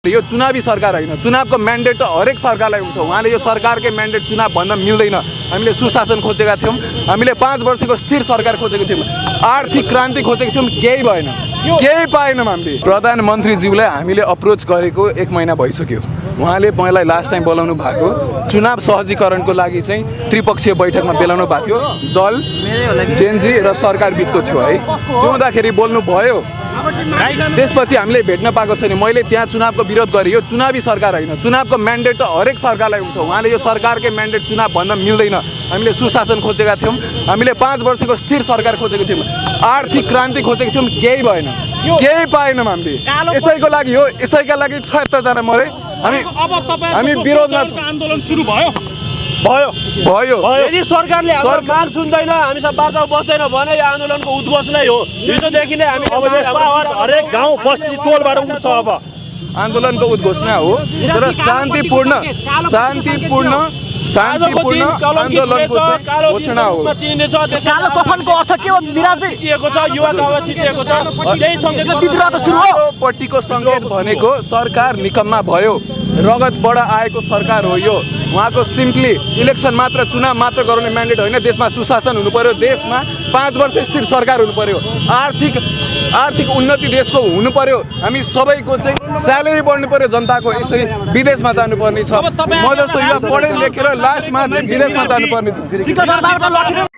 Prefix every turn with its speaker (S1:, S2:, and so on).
S1: यो चुनावी सरकार होइन, चुनावको म्यान्डेट त हरेक सरकारलाई हुन्छ। उहाँले यो सरकारकै म्यान्डेट चुनाव भन्न मिल्दैन। हामीले सुशासन खोजेका थियौँ, हामीले 5 वर्षको स्थिर सरकार खोजेको थियौँ, आर्थिक क्रान्ति खोजेको थियौँ, केही भएन, केही पाएनौँ। हामीले प्रधानमन्त्रीज्यूलाई हामीले अप्रोच गरेको 1 महिना भइसक्यो। उहाँले मलाई लास्ट टाइम बोलाउनु भएको चुनाव सहजीकरणको लागि चाहिँ त्रिपक्षीय बैठकमा बोलाउनु भएको थियो। दल जेएनजी र सरकार बिचको थियो है, त्यो हुँदाखेरि बोल्नु भयो। त्यसपछि हामीले भेट्न पाएको छैन। मैले त्यहाँ चुनावको विरोध गरेँ। यो चुनावी सरकार होइन, चुनावको म्यान्डेट त हरेक सरकारलाई हुन्छ। उहाँले यो सरकारकै म्यान्डेट चुनाव भन्न मिल्दैन। हामीले सुशासन खोजेका थियौँ, हामीले 5 वर्षको स्थिर सरकार खोजेको थियौँ, आर्थिक क्रान्ति खोजेको थियौँ, केही भएन, केही पाएनौँ। हामीले यसैको लागि हो, यसैका लागि 76 जना मरे। हामी विरोधमा छौँ।
S2: आन्दोलन सुरु भयो
S1: भयो
S3: यदि सरकारले हाम्रो माग सुन्दैन, हामीसँग वार्ता बस्दैन भने यो आन्दोलनको उद्घोष नै हो। हिजोदेखि नै हामी
S2: अब यस्तो आवाज हरेक गाउँ बस्ती टोलबाट उठ्छ। अब
S1: आन्दोलनको उद्घोषणा हो, तर शान्तिपूर्ण आन्दोलनको घोषणा हो।
S4: कालो कफनको अर्थ के हो? मिराज
S3: थिचिएको छ, युवाको आवाज थिचिएको छ। त्यही सङ्केत
S4: विद्रोह त सुरु हो।
S1: पट्टिको सङ्केत भनेको सरकार निकम्मा भयो, रगतबाट आएको सरकार हो यो। उहाँको सिम्पली इलेक्सन मात्र, चुनाव मात्र गराउने म्यान्डेट होइन। देशमा सुशासन हुनु पर्यो, देशमा 5 वर्ष स्थिर सरकार हुनु पर्यो, आर्थिक उन्नति देशको हुनु पर्यो। हामी सबैको चाहिँ स्यालेरी बढ्नु पर्यो जनताको। यसरी विदेशमा जानुपर्ने छ। म जस्तो युवा पढे लेखेर लास्टमा चाहिँ विदेशमा जानुपर्ने छ।